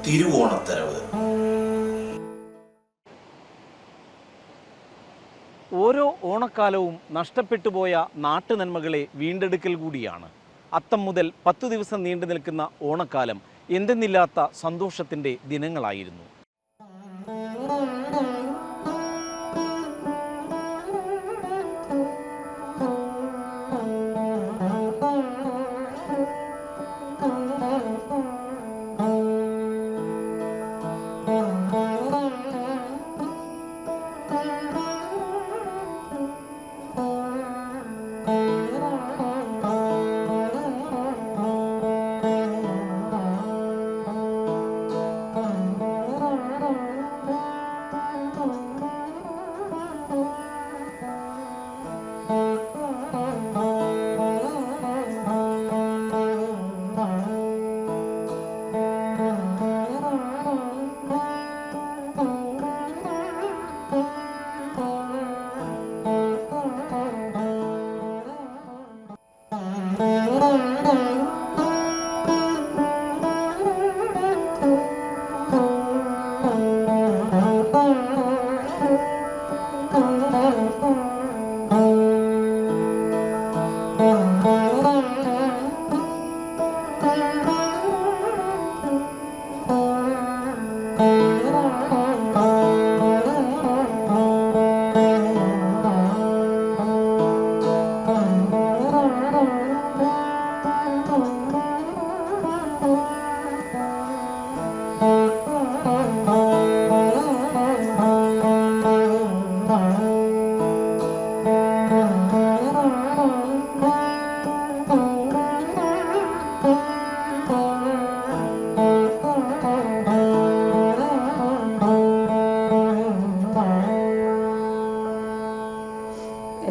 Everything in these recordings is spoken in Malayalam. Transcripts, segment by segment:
തിരുവോണത്തരവ്. ഓരോ ഓണക്കാലവും നഷ്ടപ്പെട്ടുപോയ നാട്ടുനന്മകളെ വീണ്ടെടുക്കൽ കൂടിയാണ്. അത്തം മുതൽ 10 ദിവസം നീണ്ടു നിൽക്കുന്ന ഓണക്കാലം എന്തെന്നില്ലാത്ത സന്തോഷത്തിൻ്റെ ദിനങ്ങളായിരുന്നു.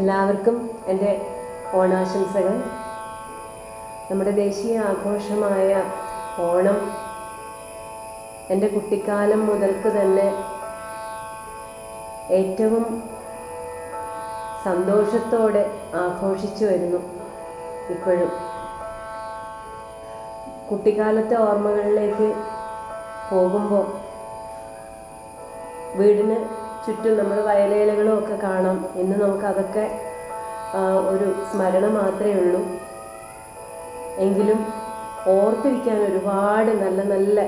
എല്ലാവർക്കും എൻ്റെ ഓണാശംസകൾ. നമ്മുടെ ദേശീയ ആഘോഷമായ ഓണം എൻ്റെ കുട്ടിക്കാലം മുതൽക്ക് തന്നെ ഏറ്റവും സന്തോഷത്തോടെ ആഘോഷിച്ചു വരുന്നു. ഇപ്പോഴും കുട്ടിക്കാലത്തെ ഓർമ്മകളിലേക്ക് പോകുമ്പോൾ വീടിന് ചുറ്റും നമ്മൾ വയലേലകളും ഒക്കെ കാണാം. ഇന്ന് നമുക്കതൊക്കെ ഒരു സ്മരണ മാത്രമേ ഉള്ളൂ. എങ്കിലും ഓർത്തിരിക്കാൻ ഒരുപാട് നല്ല നല്ല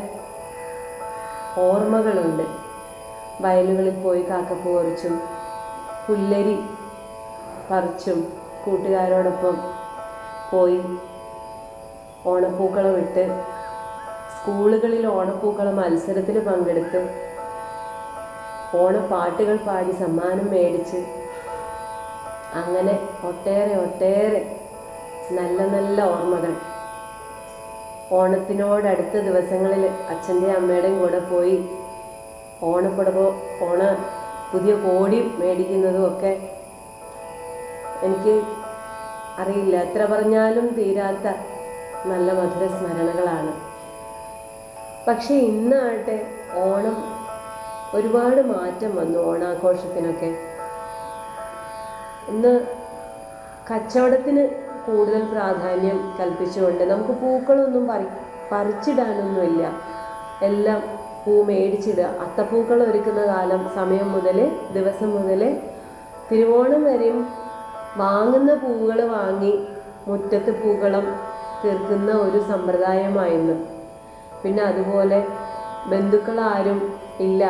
ഓർമ്മകളുണ്ട്. വയലുകളിൽ പോയി കാക്കപ്പൂ പറിച്ചും പുല്ലരി പറിച്ചും കൂട്ടുകാരോടൊപ്പം പോയി ഓണപ്പൂക്കളം ഇട്ട് സ്കൂളുകളിൽ ഓണപ്പൂക്കള മത്സരത്തിൽ പങ്കെടുത്ത് ഓണപ്പാട്ടുകൾ പാടി സമ്മാനം മേടിച്ച് അങ്ങനെ ഒട്ടേറെ നല്ല നല്ല ഓർമ്മകൾ. ഓണത്തിനോടടുത്ത ദിവസങ്ങളിൽ അച്ഛൻ്റെയും അമ്മയുടെയും കൂടെ പോയി പുതിയ കോടി മേടിക്കുന്നതും ഒക്കെ എനിക്ക് അറിയില്ല, എത്ര പറഞ്ഞാലും തീരാത്ത നല്ല മധുര സ്മരണകളാണ്. പക്ഷേ ഇന്നാകട്ടെ ഓണം ഒരുപാട് മാറ്റം വന്നു. ഓണാഘോഷത്തിനൊക്കെ ഇന്ന് കച്ചവടത്തിന് കൂടുതൽ പ്രാധാന്യം കൽപ്പിച്ചുകൊണ്ട് നമുക്ക് പൂക്കളൊന്നും പറിച്ചിടാനൊന്നുമില്ല. എല്ലാം പൂ മേടിച്ചിടുക. അത്തപ്പൂക്കൾ ഒരുക്കുന്ന സമയം മുതൽ ദിവസം മുതൽ തിരുവോണം വരെയും വാങ്ങുന്ന പൂവുകൾ വാങ്ങി മുറ്റത്ത് പൂക്കളം തീർക്കുന്ന ഒരു സമ്പ്രദായമായിരുന്നു. പിന്നെ അതുപോലെ ബന്ധുക്കളാരും ഇല്ല.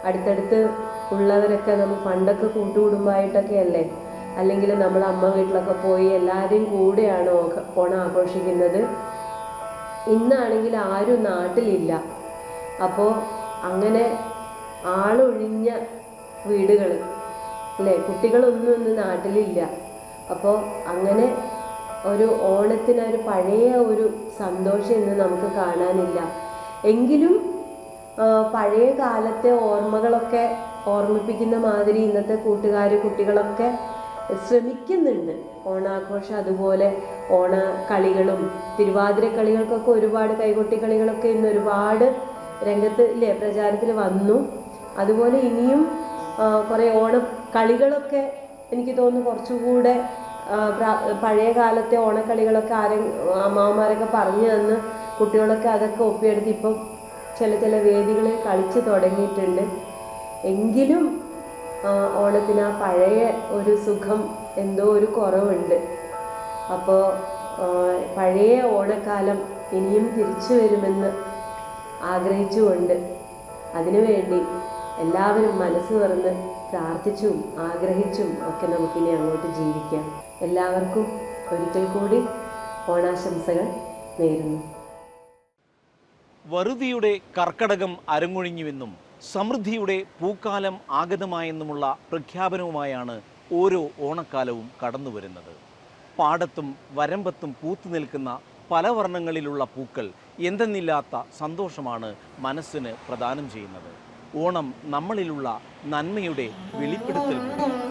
അടുത്തടുത്ത് ഉള്ളവരൊക്കെ നമ്മൾ പണ്ടൊക്കെ കൂട്ടുകുടുംബമായിട്ടൊക്കെ അല്ലേ, അല്ലെങ്കിൽ നമ്മൾ അമ്മ വീട്ടിലൊക്കെ പോയി എല്ലാവരെയും കൂടെയാണ് ഓണം ആഘോഷിക്കുന്നത്. ഇന്നാണെങ്കിൽ ആരും നാട്ടിലില്ല. അപ്പോൾ അങ്ങനെ ആളൊഴിഞ്ഞ വീടുകൾ അല്ലേ, കുട്ടികളൊന്നും ഇന്ന് നാട്ടിലില്ല. അപ്പോൾ അങ്ങനെ ഒരു ഓണത്തിനൊരു പഴയ ഒരു സന്തോഷം ഇന്ന് നമുക്ക് കാണാനില്ല. എങ്കിലും പഴയ കാലത്തെ ഓർമ്മകളൊക്കെ ഓർമ്മിപ്പിക്കുന്ന മാതിരി ഇന്നത്തെ കുട്ടികളൊക്കെ ശ്രമിക്കുന്നുണ്ട്. ഓണാഘോഷം അതുപോലെ ഓണക്കളികളും തിരുവാതിര കളികൾക്കൊക്കെ ഒരുപാട് കൈകൊട്ടി കളികളൊക്കെ ഇന്ന് ഒരുപാട് രംഗത്ത് ഇല്ലേ പ്രചാരത്തിൽ വന്നു. അതുപോലെ ഇനിയും കുറേ ഓണക്കളികളൊക്കെ എനിക്ക് തോന്നുന്നു കുറച്ചുകൂടെ പഴയ കാലത്തെ ഓണക്കളികളൊക്കെ അമ്മാവന്മാരൊക്കെ പറഞ്ഞു തന്ന് കുട്ടികളൊക്കെ അതൊക്കെ ഒപ്പിയെടുത്ത് ഇപ്പം ചില വേദികളിൽ കളിച്ച് തുടങ്ങിയിട്ടുണ്ട്. എങ്കിലും ഓണത്തിന് ആ പഴയ ഒരു സുഖം എന്തോ ഒരു കുറവുണ്ട്. അപ്പോൾ പഴയ ഓണക്കാലം ഇനിയും തിരിച്ചു വരുമെന്ന് ആഗ്രഹിച്ചുകൊണ്ട് അതിനുവേണ്ടി എല്ലാവരും മനസ്സ് തുറന്ന് പ്രാർത്ഥിച്ചും ആഗ്രഹിച്ചും ഒക്കെ നമുക്കിനി അങ്ങോട്ട് ജീവിക്കാം. എല്ലാവർക്കും ഒരിക്കൽ കൂടി ഓണാശംസകൾ നേരുന്നു. വറുതിയുടെ കർക്കടകം അരങ്ങൊഴിഞ്ഞുവെന്നും സമൃദ്ധിയുടെ പൂക്കാലം ആഗതമായെന്നുമുള്ള പ്രഖ്യാപനവുമായാണ് ഓരോ ഓണക്കാലവും കടന്നു വരുന്നത്. പാടത്തും വരമ്പത്തും പൂത്തു നിൽക്കുന്ന പല വർണ്ണങ്ങളിലുള്ള പൂക്കൾ എന്തെന്നില്ലാത്ത സന്തോഷമാണ് മനസ്സിന് പ്രദാനം ചെയ്യുന്നത്. ഓണം നമ്മളിലുള്ള നന്മയുടെ വെളിപ്പെടുത്തൽ കൂടിയാണ്.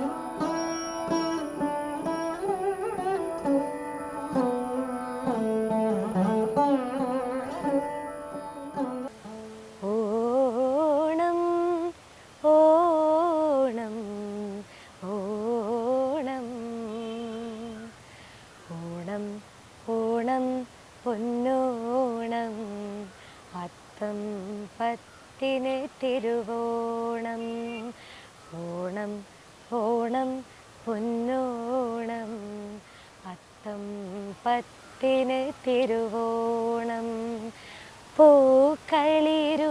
പൊന്നോണം അത്തം പത്തിന് തിരുവോണം. ഓണം ഓണം പൊന്നോണം അത്തം പത്തിന് തിരുവോണം. പൂക്കളിരുക്കാൻ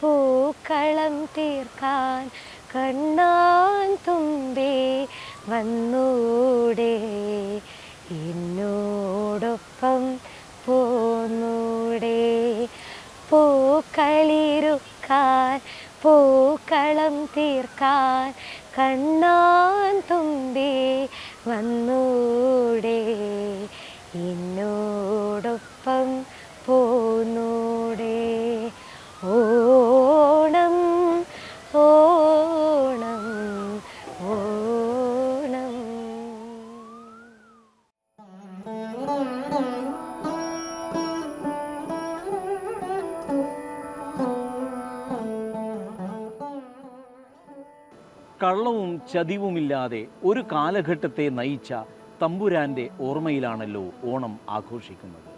പൂക്കളം തീർക്കാൻ കണ്ണാൻ തുമ്പി വന്നൂടെ, എന്നോടൊപ്പം പോന്നൂടെ. പൂക്കളിരുക്കാൻ പൂക്കളം തീർക്കാൻ കണ്ണാൻ തുമ്പി വന്നൂടെ, എന്നോടൊപ്പം പോന്നൂടെ. ഓണം ഓണം ഓണം. കള്ളവും ചതിവുമില്ലാതെ ഒരു കാലഘട്ടത്തെ നയിച്ച തമ്പുരാൻ്റെ ഓർമ്മയിലാണല്ലോ ഓണം ആഘോഷിക്കുന്നത്.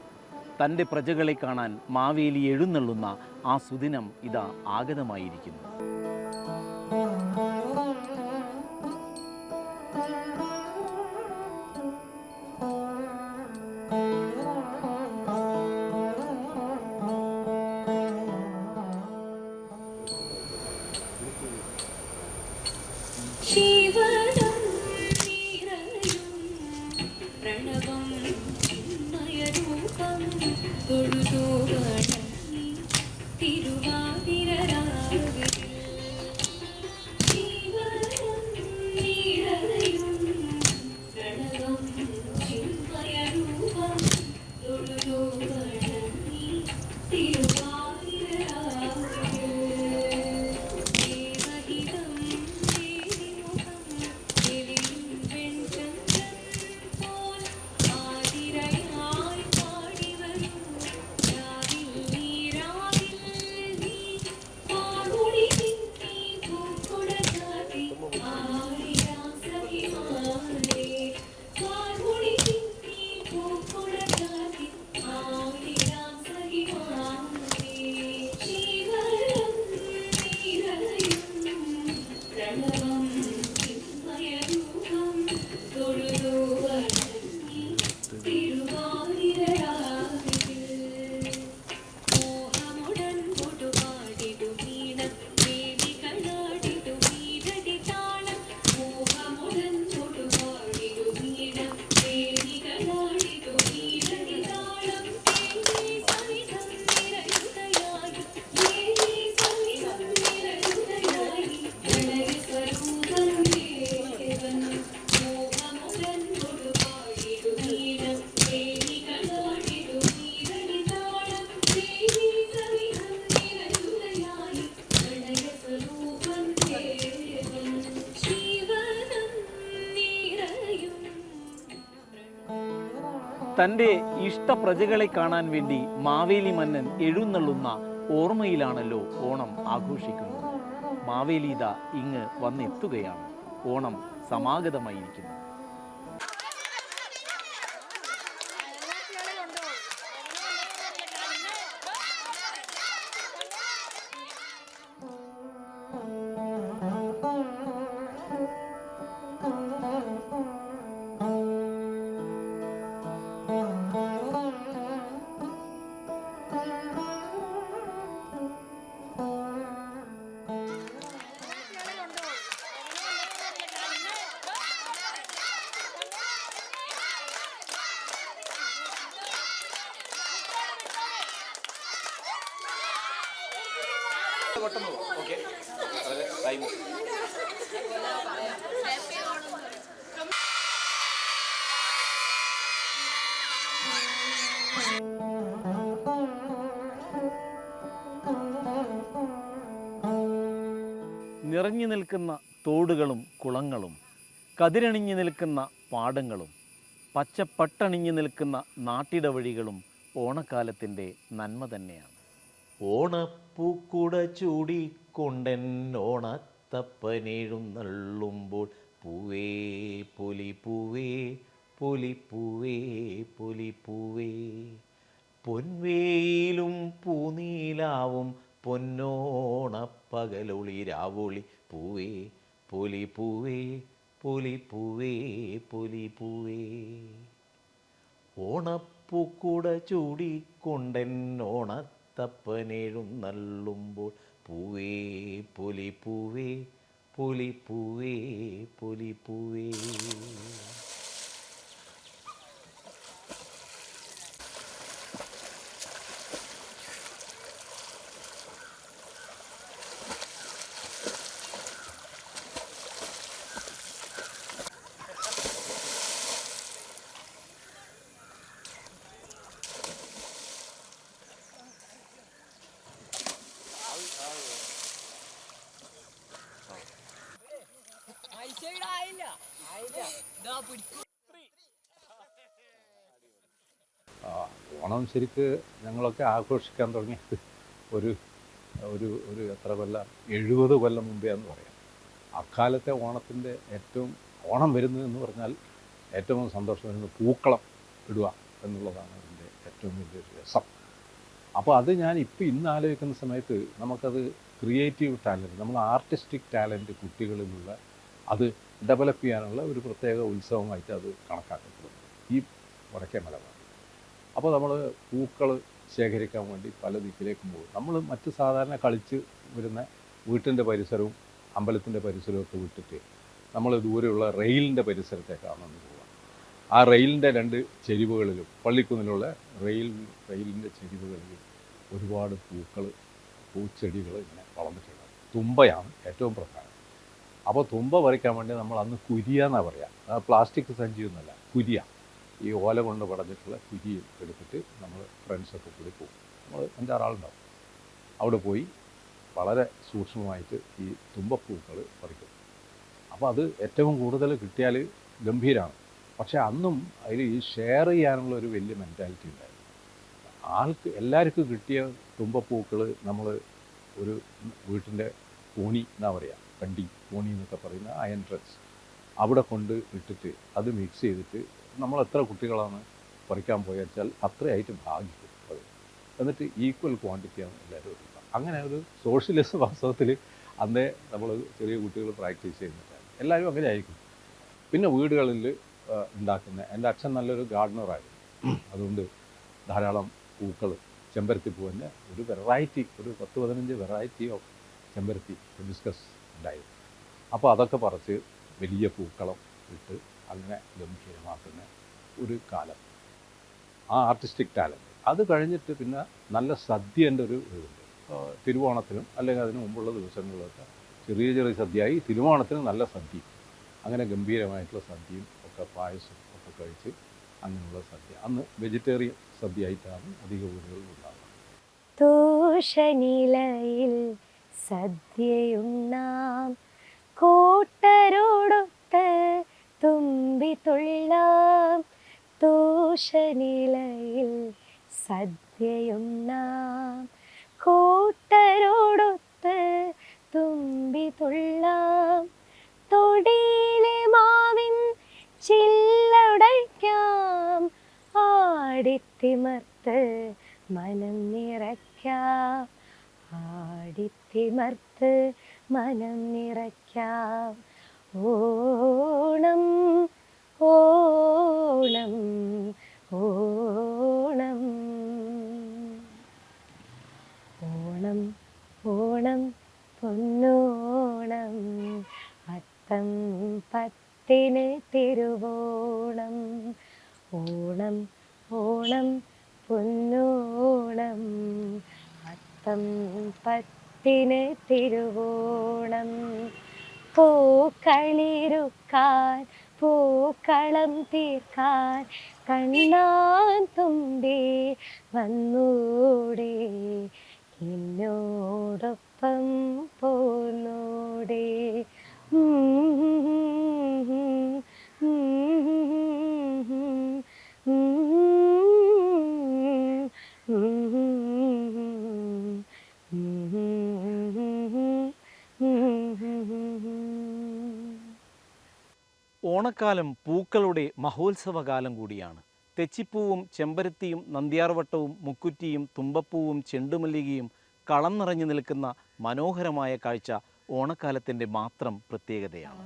തൻ്റെ പ്രജകളെ കാണാൻ മാവേലി എഴുന്നള്ളുന്ന ആ സുദിനം ഇതാ ആഗതമായിരിക്കുന്നു. ശിവനം നിറയും പ്രണവം ചിന്മയരൂപം തൊഴുതു വണങ്ങി തിരുവാതിരരാവിൽ. ശിവനം നിറയും പ്രണവം ചിന്മയരൂപം തൊഴുതു വണങ്ങി തിരുവാതിരരാവിൽ. തൻ്റെ ഇഷ്ടപ്രജകളെ കാണാൻ വേണ്ടി മാവേലി മന്നൻ എഴുന്നള്ളുന്ന ഓർമ്മയിലാണല്ലോ ഓണം ആഘോഷിക്കുന്നത്. മാവേലി ഇതാ ഇങ്ങ് വന്നെത്തുകയാണ്. ഓണം സമാഗതമായിരിക്കുന്നു. നിറഞ്ഞു നിൽക്കുന്ന തോടുകളും കുളങ്ങളും കതിരണിഞ്ഞു നിൽക്കുന്ന പാടങ്ങളും പച്ചപ്പട്ടണിഞ്ഞു നിൽക്കുന്ന നാട്ടിടവഴികളും ഓണക്കാലത്തിൻ്റെ നന്മ തന്നെയാണ്. ഓണപ്പൂക്കുട ചൂടിക്കൊണ്ടെൻ ഓണത്തപ്പനെഴുന്നള്ളുമ്പോൾ പൂവേ പൊലിപ്പൂവേ പൊലിപ്പൂവേ പൊലിപ്പൂവേ പൊൻവേയിലും പൂനീലാവും പൊന്നോണപ്പകലൊളി രാവൊളി പൂവേ പൊലിപ്പൂവേ പൊലിപ്പൂവേ പൊലിപ്പൂവേ ഓണപ്പൂക്കുട ചൂടിക്കൊണ്ടെൻ ഓണത്തപ്പനെഴുന്നള്ളുമ്പോൾ പൂവേ പൊലിപ്പൂവേ പൊലിപ്പൂവേ പൊലിപ്പൂവേ. ഓണം ശരിക്ക് ഞങ്ങളൊക്കെ ആഘോഷിക്കാൻ തുടങ്ങിയത് ഒരു ഒരു ഒരു എത്ര കൊല്ലം 70 കൊല്ലം മുമ്പേ എന്ന് പറയാം. അക്കാലത്തെ ഓണത്തിൻ്റെ ഓണം വരുന്നതെന്ന് പറഞ്ഞാൽ ഏറ്റവും സന്തോഷം വരുന്നത് പൂക്കളം ഇടുക എന്നുള്ളതാണ് അതിൻ്റെ ഏറ്റവും വലിയൊരു രസം. അപ്പോൾ അത് ഞാൻ ഇന്ന് ആലോചിക്കുന്ന സമയത്ത് നമുക്കത് ക്രിയേറ്റീവ് ടാലൻറ്റ്, നമ്മൾ ആർട്ടിസ്റ്റിക് ടാലൻറ്റ് കുട്ടികളിലുള്ള അത് ഡെവലപ്പ് ചെയ്യാനുള്ള ഒരു പ്രത്യേക ഉത്സവമായിട്ട് അത് കണക്കാക്കപ്പെടുന്നു ഈ വടക്കേ മലബാർ. അപ്പോൾ നമ്മൾ പൂക്കൾ ശേഖരിക്കാൻ വേണ്ടി പല ദിക്കിലേക്കും പോകും. നമ്മൾ മറ്റ് സാധാരണ കളിച്ച് വരുന്ന വീട്ടിൻ്റെ പരിസരവും അമ്പലത്തിൻ്റെ പരിസരമൊക്കെ വിട്ടിട്ട് നമ്മൾ ദൂരെയുള്ള റെയിലിൻ്റെ പരിസരത്തേക്കാണ് നമ്മൾ പോവുക. ആ റെയിലിൻ്റെ 2 ചെരിവുകളിലും പള്ളിക്കുന്നിലുള്ള റെയിലിൻ്റെ ചെരിവുകളിലും ഒരുപാട് പൂച്ചെടികൾ ഇങ്ങനെ വളർന്നിട്ടുണ്ട്. തുമ്പയാണ് ഏറ്റവും പ്രധാനം. അപ്പോൾ തുമ്പ പറിക്കാൻ വേണ്ടി നമ്മൾ അന്ന് കുരിയ എന്നാണ് പറയുക. പ്ലാസ്റ്റിക് സഞ്ചിയൊന്നുമല്ല, കുരിയ. ഈ ഓല കൊണ്ട് പടഞ്ഞിട്ടുള്ള കുരി എടുത്തിട്ട് നമ്മൾ ഫ്രണ്ട്സൊക്കെ കൂടി പോകും. നമ്മൾ 5-6 ആളുണ്ടാവും. അവിടെ പോയി വളരെ സൂക്ഷ്മമായിട്ട് ഈ തുമ്പപ്പൂക്കൾ പറിക്കും. അപ്പോൾ അത് ഏറ്റവും കൂടുതൽ കിട്ടിയാൽ ഗംഭീരമാണ്. പക്ഷേ അന്നും അതിൽ ഈ ഷെയർ ചെയ്യാനുള്ള ഒരു വലിയ മെൻറ്റാലിറ്റി ഉണ്ടായിരുന്നു. എല്ലാവർക്കും കിട്ടിയ തുമ്പപ്പൂക്കൾ നമ്മൾ ഒരു വീട്ടിൻ്റെ കോണി എന്നാ പറയുക, കണ്ടി കോണി എന്നൊക്കെ പറയുന്ന ആ എൻട്രൻസ് അവിടെ കൊണ്ട് ഇട്ടിട്ട് അത് മിക്സ് ചെയ്തിട്ട് നമ്മൾ എത്ര കുട്ടികളാണ് പറിക്കാൻ പോയാൽ അത്രയായിട്ട് ഭാഗിക്കും അത്. എന്നിട്ട് ഈക്വൽ ക്വാണ്ടിറ്റിയാണ് എല്ലാവരും എടുക്കുക. അങ്ങനെ ഒരു സോഷ്യലിസ്റ്റ് വാസ്തവത്തിൽ അന്നേ നമ്മൾ ചെറിയ കുട്ടികൾ പ്രാക്ടീസ് ചെയ്യുന്നതാണ്. എല്ലാവരും അങ്ങനെ ആയിരിക്കും. പിന്നെ വീടുകളിൽ ഉണ്ടാക്കുന്ന, എൻ്റെ അച്ഛൻ നല്ലൊരു ഗാർഡനറായിരുന്നു. അതുകൊണ്ട് ധാരാളം പൂക്കൾ, ചെമ്പരത്തി പൂവിൻ്റെ ഒരു വെറൈറ്റി, ഒരു 10-15 വെറൈറ്റി ഓഫ് ചെമ്പരത്തി ഹിബിസ്കസ് ഉണ്ടായിരുന്നു. അപ്പോൾ അതൊക്കെ പറിച്ച് വലിയ പൂക്കളം ഇട്ട് അങ്ങനെ ഗംഭീരമാക്കുന്ന ഒരു കാലം. ആ ആർട്ടിസ്റ്റിക് ടാലൻറ്റ് അത് കഴിഞ്ഞിട്ട് പിന്നെ നല്ല സദ്യേൻ്റെ ഒരു ഇതുണ്ട്. തിരുവോണത്തിനും അല്ലെങ്കിൽ അതിന് മുമ്പുള്ള ദിവസങ്ങളിലൊക്കെ ചെറിയ ചെറിയ സദ്യയായി, തിരുവോണത്തിന് നല്ല സദ്യ, അങ്ങനെ ഗംഭീരമായിട്ടുള്ള സദ്യയും ഒക്കെ പായസം ഒക്കെ കഴിച്ച് അങ്ങനെയുള്ള സദ്യ. അന്ന് വെജിറ്റേറിയൻ സദ്യ ആയിട്ടാണ് അധിക വീടുകളിൽ ഉണ്ടാകുന്നത്. തൂഷനിലയിൽ സദ്യയുണ്ണാം, കൂട്ടരോടൊത്ത് തുമ്പി തുള്ളാം. തൂഷനിലയിൽ സദ്യയുണ്ണാം, കൂട്ടരോടൊത്ത് തുമ്പി തുള്ളാം. തൊടിയിലെ മാവിൻ ചില്ലടയ്ക്കാം, ആടിത്തിമർത്ത് മനം നിറയ്ക്കാം. ആടിത്തിമർത്ത് മനം നിറയ്ക്കാം. ഓണം ഓണം ഓണം ഓണം ഓണം പൊന്നോണം, അത്തം 10-ന് തിരുവോണം. ഓണം ഓണം പൊന്നോണം, അത്തം 10 പത്തിന് തിരുവോണം പൂക്കളിരുക്കാൻ പൂക്കളം തീർക്കാൻ കണ്ണാൻ തുമ്പി വന്നൂടെ എന്നോടൊപ്പം പോന്നൂടെ ഓണക്കാലം പൂക്കളുടെ മഹോത്സവകാലം കൂടിയാണ്. തെച്ചിപ്പൂവും ചെമ്പരത്തിയും നന്ദ്യാർവട്ടവും മുക്കുറ്റിയും തുമ്പപ്പൂവും ചെണ്ടുമല്ലികയും കളം നിറഞ്ഞു നിൽക്കുന്ന മനോഹരമായ കാഴ്ച ഓണക്കാലത്തിൻ്റെ മാത്രം പ്രത്യേകതയാണ്.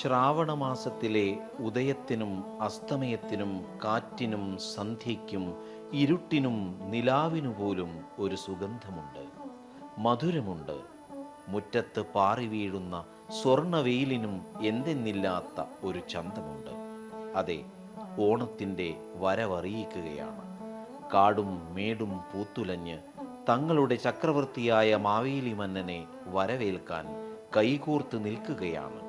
ശ്രാവണമാസത്തിലെ ഉദയത്തിനും അസ്തമയത്തിനും കാറ്റിനും സന്ധ്യയ്ക്കും ഇരുട്ടിനും നിലാവിനു പോലും ഒരു സുഗന്ധമുണ്ട്, മധുരമുണ്ട്. മുറ്റത്ത് പാറി വീഴുന്ന സ്വർണവെയിലിനും എന്തെന്നില്ലാത്ത ഒരു ചന്തമുണ്ട്. അതെ, ഓണത്തിൻ്റെ വരവറിയിക്കുകയാണ്. കാടും മേടും പൂത്തുലഞ്ഞ് തങ്ങളുടെ ചക്രവർത്തിയായ മാവേലി മന്നനെ വരവേൽക്കാൻ കൈകോർത്ത് നിൽക്കുകയാണ്.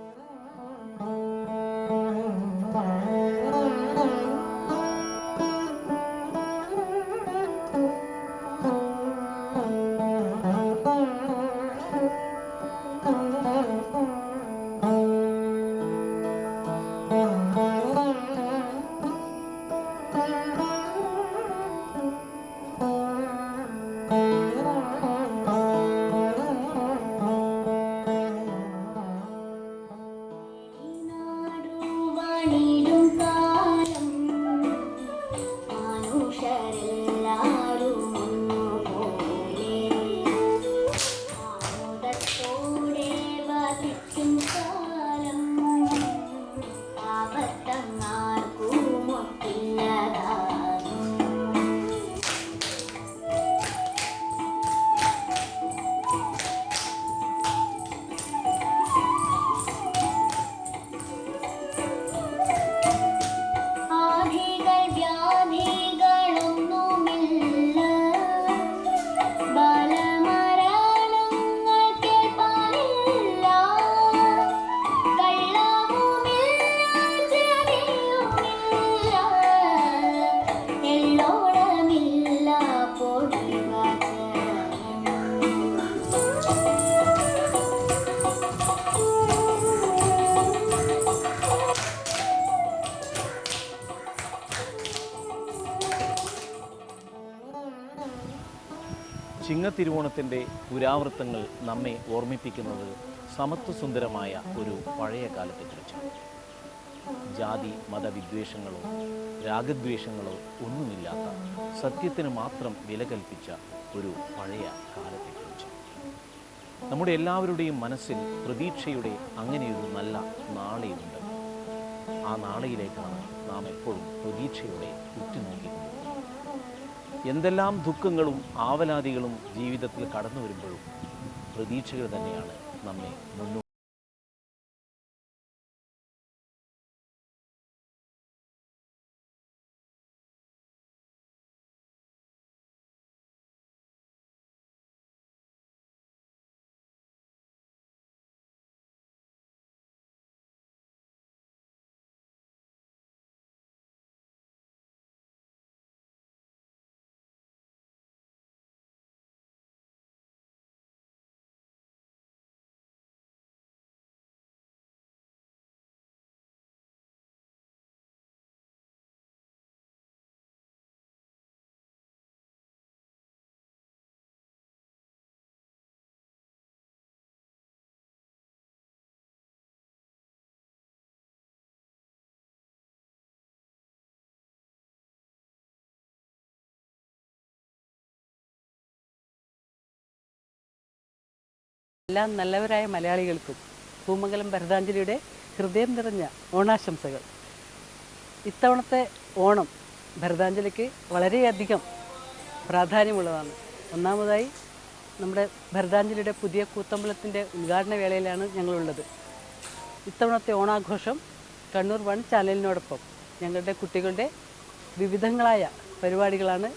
ചിങ്ങത്തിരുവോണത്തിൻ്റെ പുരാവൃത്തങ്ങൾ നമ്മെ ഓർമ്മിപ്പിക്കുന്നത് സമത്വസുന്ദരമായ ഒരു പഴയ കാലത്തെക്കുറിച്ചാണ്. ജാതി മതവിദ്വേഷങ്ങളോ രാഗദ്വേഷങ്ങളോ ഒന്നുമില്ലാത്ത സത്യത്തിന് മാത്രം വില കൽപ്പിച്ച ഒരു പഴയ കാലത്തെക്കുറിച്ച്. നമ്മുടെ എല്ലാവരുടെയും മനസ്സിൽ പ്രതീക്ഷയുടെ അങ്ങനെയൊരു നല്ല നാളെയുണ്ട്. ആ നാളെയിലേക്കാണ് നാം എപ്പോഴും പ്രതീക്ഷയോടെ ഉറ്റുനോക്കിക്കുന്നത്. എന്തെല്ലാം ദുഃഖങ്ങളും ആവലാതികളും ജീവിതത്തിൽ കടന്നു വരുമ്പോഴും പ്രതീക്ഷകൾ തന്നെയാണ് നമ്മെ മുന്നോട്ട്. എല്ലാ നല്ലവരായ മലയാളികൾക്കും പൂമംഗലം ഭരതാഞ്ജലിയുടെ ഹൃദയം നിറഞ്ഞ ഓണാശംസകൾ. ഇത്തവണത്തെ ഓണം ഭരതാഞ്ജലിക്ക് വളരെയധികം പ്രാധാന്യമുള്ളതാണ്. ഒന്നാമതായി നമ്മുടെ ഭരതാഞ്ജലിയുടെ പുതിയ കൂത്തമ്പലത്തിൻ്റെ ഉദ്ഘാടന വേളയിലാണ് ഞങ്ങളുള്ളത്. ഇത്തവണത്തെ ഓണാഘോഷം കണ്ണൂർ 1 ചാനലിനോടൊപ്പം ഞങ്ങളുടെ കുട്ടികളുടെ വിവിധങ്ങളായ പരിപാടികളാണ്.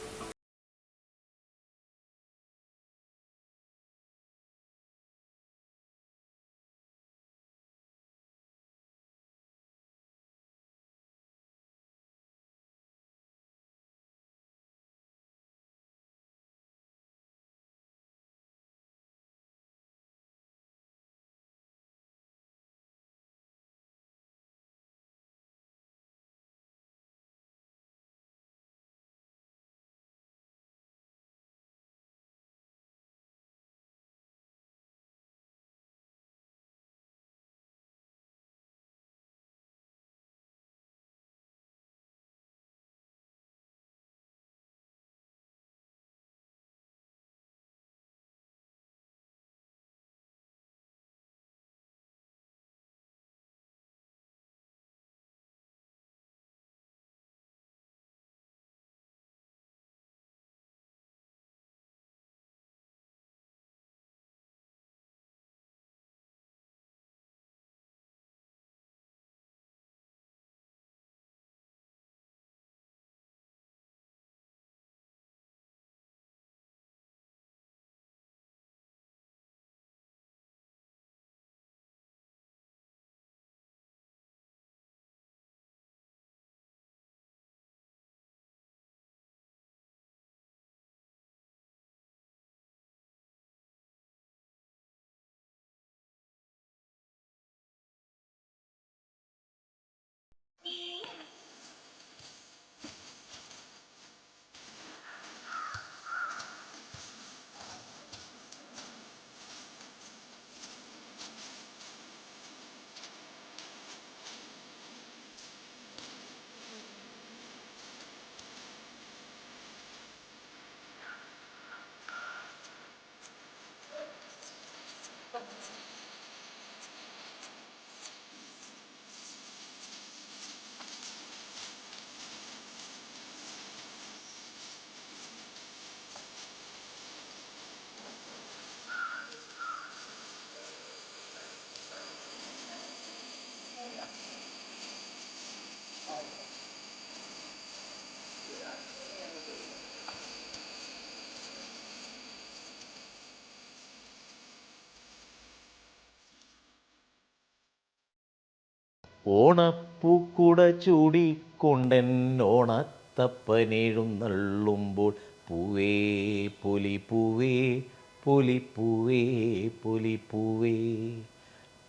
ഓണപ്പൂക്കുട ചൂടിക്കൊണ്ടെന്നോണത്തപ്പനെഴുന്നള്ളുമ്പോൾ പൂവേ പൊലിപ്പൂവേ പൊലിപ്പൂവേ പൊലിപ്പൂവേ,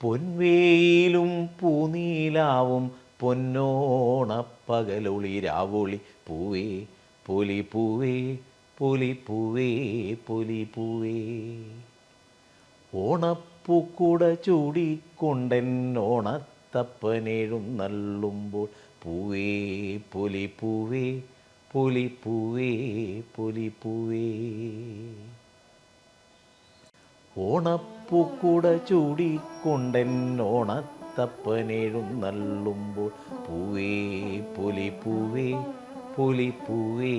പൊൻവേയിലും പൂനീലാവും പൊന്നോണപ്പകലൊളിരാവൊളി പൂവേ പൊലിപ്പൂവേ പൊലിപ്പൂവേ പൊലിപ്പൂവേ. ഓണപ്പൂക്കുട ചൂടിക്കൊണ്ടെന്നോണത്തപ്പനെഴുന്നള്ളുമ്പോൾ പൂവേ പൊലിപ്പൂവേ പൊലിപ്പൂവേ പൊലിപ്പൂവേ. ഓണപ്പൂക്കുട ചൂടിക്കൊണ്ടെന്നോണത്തപ്പനെഴുന്നള്ളുമ്പോൾ പൂവേ പൊലിപ്പൂവേ പൊലിപ്പൂവേ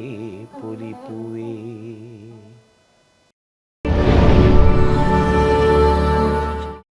പൊലിപ്പൂവേ.